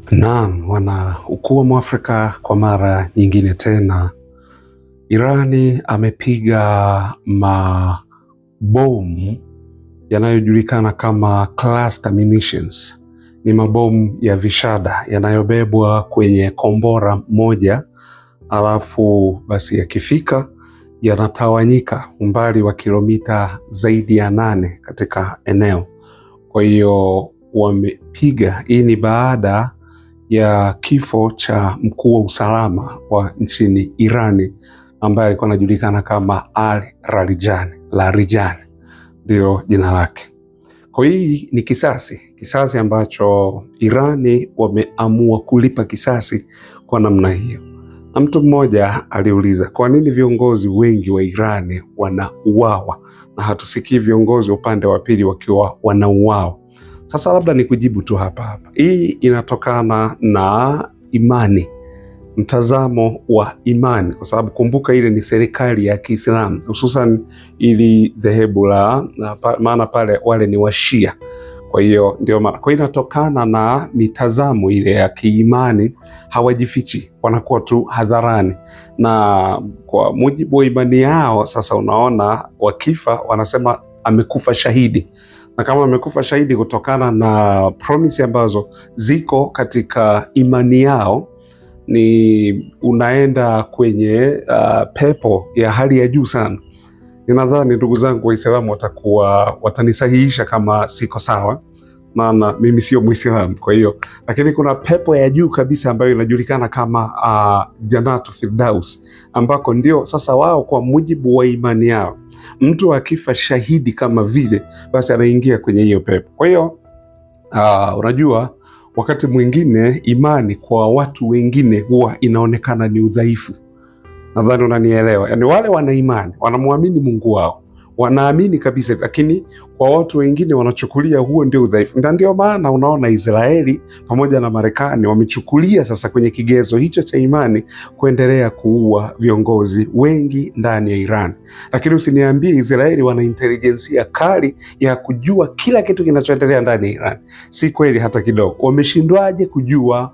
Naam, wana ukuu wa Mwafrika kwa mara nyingine tena. Irani amepiga mabomu yanayojulikana kama cluster munitions. Ni mabomu ya vishada yanayobebwa kwenye kombora moja, alafu basi yakifika yanatawanyika umbali wa kilomita zaidi ya 8 katika eneo. Kwa hiyo wamepiga, hii ni baada ya kifo cha mkuu wa usalama wa nchini Irani ambaye alikuwa anajulikana kama Ali Larijani ndio jina lake. Kwa hii ni kisasi ambacho Irani wameamua kulipa kisasi kwa namna hiyo. Na mtu mmoja aliuliza, kwa nini viongozi wengi wa Irani wanauawa na hatusikii viongozi upande wa pili wakiwa wanauawa? Sasa labda nikujibu tu hapa. Hii inatokana na imani, mtazamo wa imani, kwa sababu kumbuka ile ni serikali ya Kiislamu, hususan ili dhehebu la maana pale wale ni Washia. Kwa hiyo ndio maana, kwa hiyo inatokana na mitazamo ile ya kiimani, hawajifichi, wanakuwa tu hadharani, na kwa mujibu wa imani yao. Sasa unaona, wakifa wanasema amekufa shahidi, na kama amekufa shahidi kutokana na promise ambazo ziko katika imani yao, ni unaenda kwenye pepo ya hali ya juu sana. Ninadhani ndugu zangu Waislamu watanisahihisha kama siko sawa, maana mimi sio Muislamu. Kwa hiyo, lakini kuna pepo ya juu kabisa ambayo inajulikana kama Jannatu Firdaus, ambako ndio sasa wao kwa mujibu wa imani yao, mtu akifa shahidi kama vile, basi anaingia kwenye hiyo pepo. Kwa hiyo unajua, wakati mwingine imani kwa watu wengine huwa inaonekana ni udhaifu. Nadhani unanielewa. Yaani wale wana imani, wanamwamini Mungu wao, wanaamini kabisa, lakini kwa watu wengine wanachukulia huo ndio udhaifu. Ndio maana unaona Israeli pamoja na Marekani wamechukulia sasa kwenye kigezo hicho cha imani kuendelea kuua viongozi wengi ndani ya Iran. Lakini usiniambie Israeli wana intelijensia kali ya kujua kila kitu kinachoendelea ndani ya Iran. Si kweli hata kidogo. Wameshindwaje kujua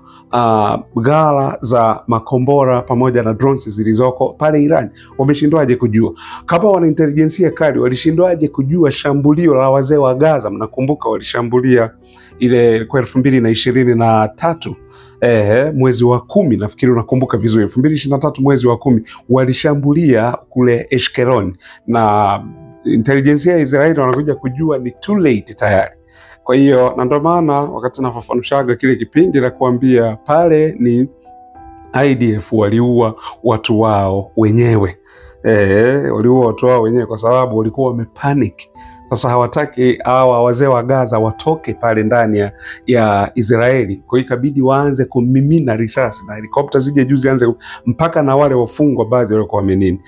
ghala za makombora pamoja na drones zilizoko pale Iran? Wameshindwaje kujua? Kama wana intelijensia kali, walishindwaje kujua shambulio la wazee wa Gaza? Mnakumbuka walishambulia ile kwa 2023 mwezi wa 10, nafikiri unakumbuka vizuri, 2023 mwezi wa 10 walishambulia kule Ashkelon, na intelijensia ya Israeli wanakuja kujua ni too late tayari. Kwa hiyo na ndio maana wakati nafafanushaga kile kipindi na kuambia pale ni IDF waliua watu wao wenyewe. Waliua watu wao wenyewe kwa sababu walikuwa wamepanic. Sasa hawataki hawa wazee wa Gaza watoke pale ndani ya Israeli. Kwa hiyo ikabidi waanze kumimina risasi na helikopta zije juu zianze, mpaka na wale wafungwa baadhi walikuwa wamenini.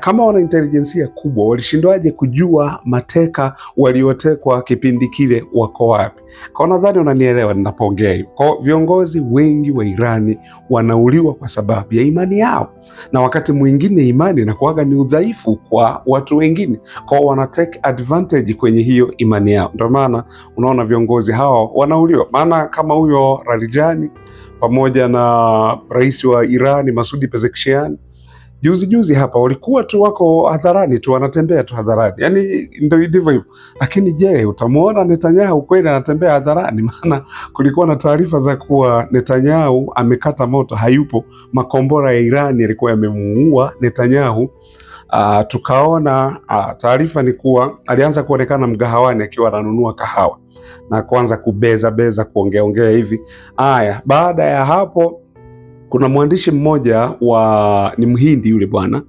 Kama wana intelijensia kubwa, walishindwaje kujua mateka waliotekwa kipindi kile wako wapi? Kwa nadhani unanielewa ninapoongea hiyo. Kwa viongozi wengi wa Irani wanauliwa kwa sababu ya imani yao, na wakati mwingine imani inakuwaga ni udhaifu kwa watu wengine, kwa wana take advantage kwenye hiyo imani yao. Ndio maana unaona viongozi hao wanauliwa. Maana kama huyo Larijani pamoja na rais wa Irani Masoud Pezeshkian juzi hapa walikuwa tu wako hadharani tu, wanatembea tu hadharani, yani ndio ndivyo hivyo. Lakini je, utamuona Netanyahu kweli anatembea hadharani? Maana kulikuwa na taarifa za kuwa Netanyahu amekata moto, hayupo. Makombora ya Irani yalikuwa yamemuua Netanyahu. Tukaona taarifa ni kuwa alianza kuonekana mgahawani akiwa ananunua kahawa na kuanza kubeza kuongea hivi. Baada ya hapo kuna mwandishi mmoja ni Mhindi yule bwana,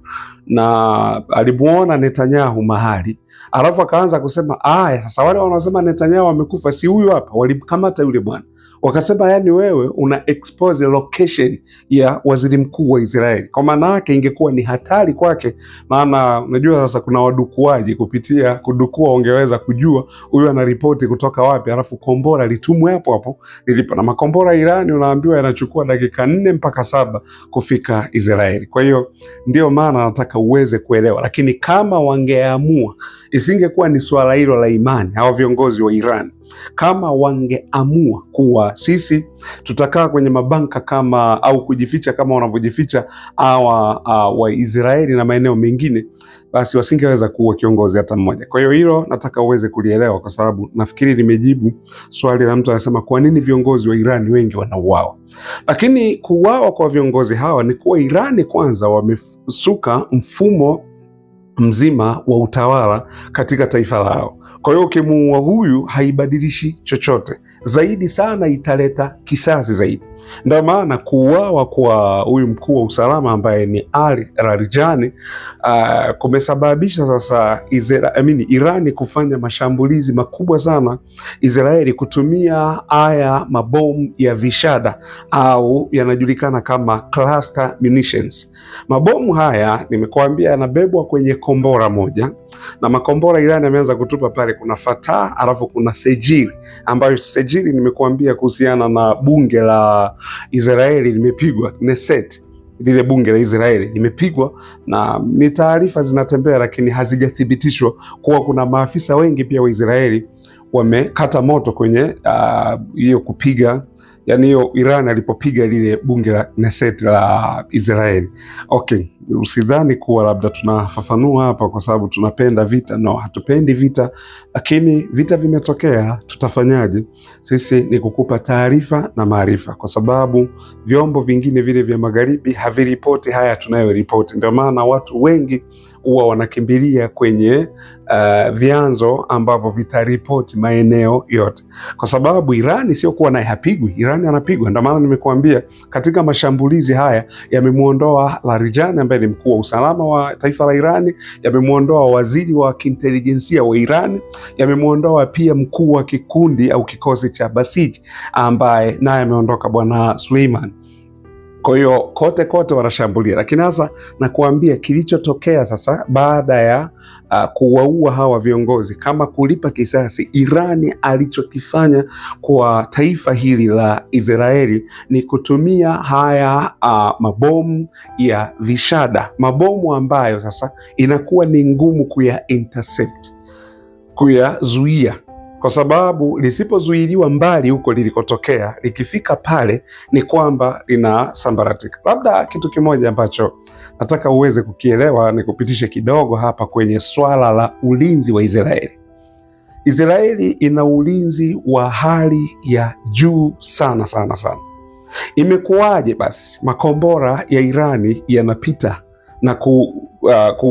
na alimuona Netanyahu mahali, alafu akaanza kusema sasa wale wanaosema Netanyahu amekufa si huyu hapa, walimkamata yule bwana, wakasema yani wewe una expose location ya waziri mkuu wa Israeli. Kwa maana yake ingekuwa ni hatari kwake, maana unajua sasa kuna wadukuaji, kupitia kudukua ungeweza kujua huyu anaripoti kutoka wapi, alafu kombora litumwe hapo lilipo. Na makombora Irani unaambiwa yanachukua dakika 4 mpaka 7 kufika Israeli. Kwa hiyo ndio maana nataka uweze kuelewa. Lakini kama wangeamua, isingekuwa ni swala hilo la imani, hao viongozi wa Iran kama wangeamua kuwa sisi tutakaa kwenye mabanka kama au kujificha kama wanavyojificha hawa Waisraeli na maeneo mengine, basi wasingeweza kuwa kiongozi hata mmoja. Kwa hiyo hilo nataka uweze kulielewa, kwa sababu nafikiri nimejibu swali la mtu anasema kwa nini viongozi wa Irani wengi wanauawa. Lakini kuuawa kwa viongozi hawa ni kuwa Irani kwanza wamesuka mfumo mzima wa utawala katika taifa lao. Kwa hiyo ukimuua huyu haibadilishi chochote, zaidi sana italeta kisasi zaidi. Ndio maana kuuawa kwa huyu mkuu wa usalama ambaye ni Ali Larijani kumesababisha sasa Irani kufanya mashambulizi makubwa sana Israeli, kutumia haya mabomu ya vishada au yanajulikana kama cluster munitions. Mabomu haya nimekuambia yanabebwa kwenye kombora moja, na makombora Irani ameanza kutupa pale. Kuna Fatah alafu kuna Sejiri, ambayo Sejiri nimekuambia kuhusiana na bunge la Israeli limepigwa, Knesset, lile bunge la Israeli limepigwa, na ni taarifa zinatembea lakini hazijathibitishwa kuwa kuna maafisa wengi pia wa Israeli wamekata moto kwenye hiyo kupiga, yani hiyo Iran alipopiga lile bunge la Knesset la Israeli. Okay, usidhani kuwa labda tunafafanua hapa kwa sababu tunapenda vita. No, hatupendi vita, lakini vita vimetokea, tutafanyaje? Sisi ni kukupa taarifa na maarifa, kwa sababu vyombo vingine vile vya magharibi haviripoti haya tunayoripoti. Ndio maana watu wengi huwa wanakimbilia kwenye vyanzo ambavyo vitaripoti maeneo yote, kwa sababu Irani sio kuwa naye hapigwi, Irani anapigwa. Ndio maana nimekuambia katika mashambulizi haya yamemuondoa Larijani ambaye ni mkuu wa usalama wa taifa la Irani, yamemuondoa waziri wa kiintelijensia wa Irani, yamemuondoa pia mkuu wa kikundi au kikosi cha Basij ambaye naye ameondoka, bwana Suleiman. Kwa hiyo kote wanashambulia, lakini sasa nakuambia kilichotokea sasa baada ya kuwaua hawa viongozi kama kulipa kisasi. Irani alichokifanya kwa taifa hili la Israeli ni kutumia haya mabomu ya vishada, mabomu ambayo sasa inakuwa ni ngumu kuya intercept, kuyazuia, kwa sababu lisipozuiliwa mbali huko lilikotokea, likifika pale ni kwamba linasambaratika. Labda kitu kimoja ambacho nataka uweze kukielewa, ni kupitishe kidogo hapa kwenye swala la ulinzi wa Israeli. Israeli ina ulinzi wa hali ya juu sana sana sana. Imekuwaje basi makombora ya Irani yanapita na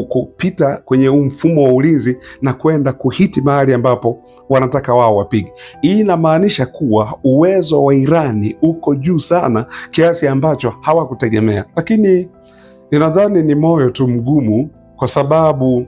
kupita kwenye mfumo wa ulinzi na kwenda kuhiti mahali ambapo wanataka wao wapige? Hii inamaanisha kuwa uwezo wa Irani uko juu sana kiasi ambacho hawakutegemea, lakini ninadhani ni moyo tu mgumu, kwa sababu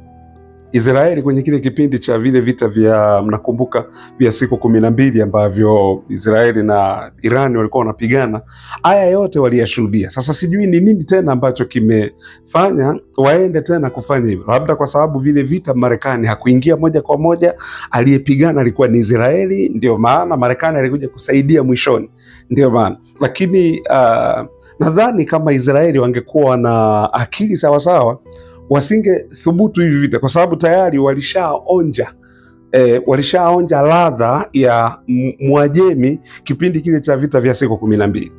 Israeli kwenye kile kipindi cha vile vita vya, mnakumbuka, vya siku 12 ambavyo Israeli na Irani walikuwa wanapigana, haya yote waliyashuhudia. Sasa sijui ni nini tena ambacho kimefanya waende tena kufanya hivyo. Labda kwa sababu vile vita Marekani hakuingia moja kwa moja, aliyepigana alikuwa ni Israeli, ndio maana Marekani alikuja kusaidia mwishoni, ndio maana. Lakini nadhani kama Israeli wangekuwa na akili sawasawa, wasinge thubutu hivi vita, kwa sababu tayari walishaonja ladha ya Mwajemi kipindi kile cha vita vya siku 12.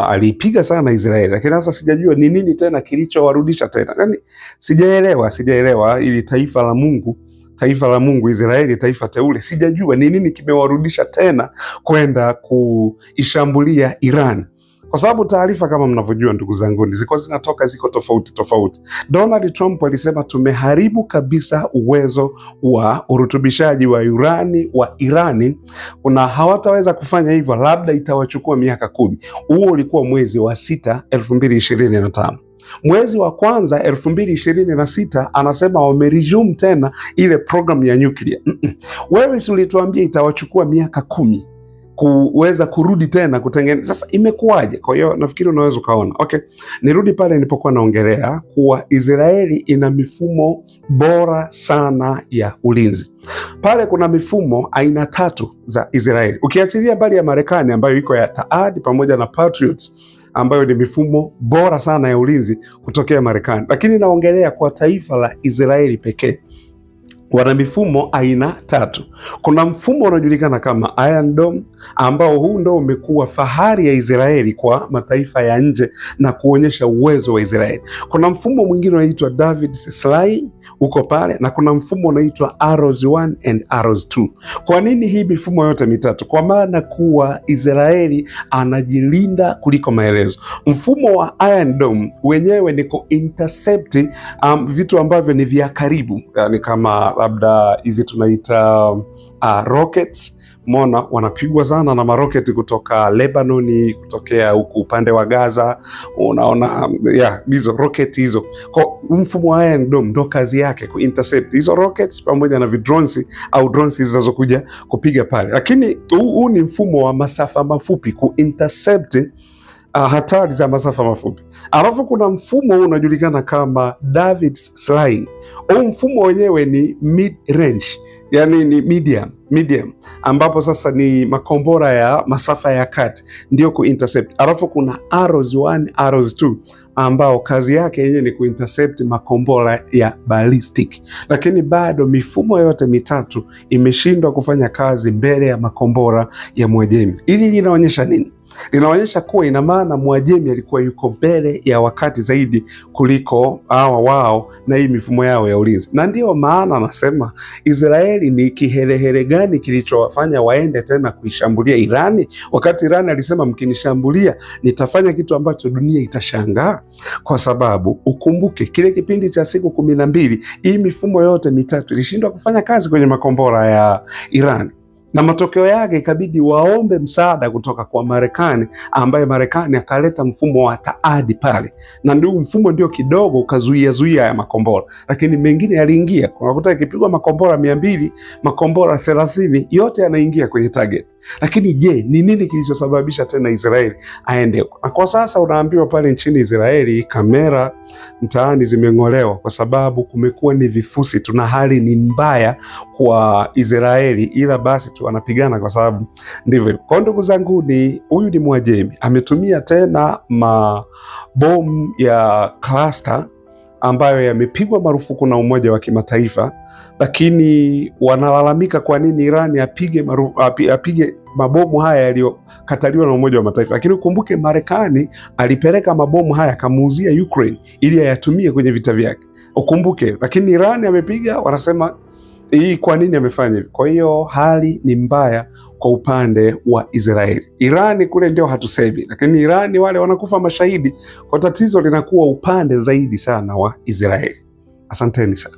Alipiga sana Israeli, lakini sasa sijajua ni nini tena kilichowarudisha tena. Yani sijaelewa ili taifa la Mungu Israeli, taifa teule, sijajua ni nini kimewarudisha tena kwenda kuishambulia Iran. Kwa sababu taarifa kama mnavyojua ndugu zangu ziko tofauti. Donald Trump alisema tumeharibu kabisa uwezo wa urutubishaji wa urani wa Irani, na hawataweza kufanya hivyo, labda itawachukua miaka 10. Huo ulikuwa mwezi wa 6 2025. Mwezi wa kwanza 2026 anasema wameresume tena ile program ya nuclear. Wewe si ulituambia itawachukua miaka 10 kuweza kurudi tena kutengeneza? Sasa imekuwaje? Kwa hiyo nafikiri unaweza ukaona. Okay, nirudi pale nilipokuwa naongelea kuwa Israeli ina mifumo bora sana ya ulinzi. Pale kuna mifumo aina 3 za Israeli, ukiachilia mbali ya Marekani ambayo iko ya Taad pamoja na Patriots, ambayo ni mifumo bora sana ya ulinzi kutokea Marekani. Lakini naongelea kwa taifa la Israeli pekee. wana mifumo aina tatu. Kuna mfumo unaojulikana kama Iron Dome, ambao huu ndo umekuwa fahari ya Israeli kwa mataifa ya nje na kuonyesha uwezo wa Israeli. Kuna mfumo mwingine unaitwa David's Sling uko pale, na kuna mfumo unaitwa Arrows 1 and Arrows 2. Kwa nini hii mifumo yote mitatu? Kwa maana kuwa Israeli anajilinda kuliko maelezo. Mfumo wa Iron Dome wenyewe ni ku-intercept vitu ambavyo ni vya karibu, yani kama labda hizi tunaita rockets. Mona wanapigwa sana na maroketi kutoka Lebanon, kutokea huku upande wa Gaza, unaona hizo rocket hizo. Kwa mfumo wa Iron Dome ndo kazi yake ku intercept hizo rockets pamoja na vidrones au drones zinazokuja kupiga pale. Lakini huu ni mfumo wa masafa mafupi ku intercept hatari za masafa mafupi. Alafu kuna mfumo unajulikana kama David's Sling. Huu mfumo wenyewe ni mid range, yani ni medium, ambapo sasa ni makombora ya masafa ya kati ndio ku-intercept. Alafu kuna Arrows 1, Arrows 2 ambao kazi yake yenyewe ni ku-intercept makombora ya ballistic. Lakini bado mifumo yote mitatu imeshindwa kufanya kazi mbele ya makombora ya Mwajemi. Hili linaonyesha nini? Linaonyesha kuwa ina maana Mwajemi alikuwa yuko mbele ya wakati zaidi kuliko hawa wao na hii mifumo yao ya ulinzi. Na ndio maana anasema Israeli ni kiherehere gani kilichowafanya waende tena kuishambulia Irani, wakati Irani alisema mkinishambulia nitafanya kitu ambacho dunia itashangaa. Kwa sababu ukumbuke kile kipindi cha siku 12 hii mifumo yote mitatu ilishindwa kufanya kazi kwenye makombora ya Irani, na matokeo yake ikabidi waombe msaada kutoka kwa Marekani, ambaye Marekani akaleta mfumo wa Taadi pale, na ndio mfumo ndio kidogo ukazuia ya makombora, lakini mengine yaliingia. Unakuta ikipigwa makombora 200, makombora 30 yote yanaingia kwenye target. Lakini je, ni nini kilichosababisha tena Israeli aende huko? Na kwa sasa unaambiwa pale nchini Israeli kamera mtaani zimeng'olewa kwa sababu kumekuwa ni vifusi, tuna hali ni mbaya kwa Israeli, ila basi tu wanapigana kwa sababu ndivyo. Kwa ndugu zangu, ni huyu ni Mwajemi ametumia tena mabomu ya cluster ambayo yamepigwa marufuku na Umoja wa Kimataifa, lakini wanalalamika kwa nini Irani apige mabomu haya yaliyokataliwa na Umoja wa Mataifa. Lakini ukumbuke Marekani alipeleka mabomu haya akamuuzia Ukraine ili ayatumie kwenye vita vyake, ukumbuke. Lakini Irani amepiga, wanasema hii kwa nini amefanya hivi? Kwa hiyo hali ni mbaya kwa upande wa Israeli. Irani kule ndio hatusemi, lakini Irani wale wanakufa mashahidi. Kwa tatizo linakuwa upande zaidi sana wa Israeli. Asanteni sana.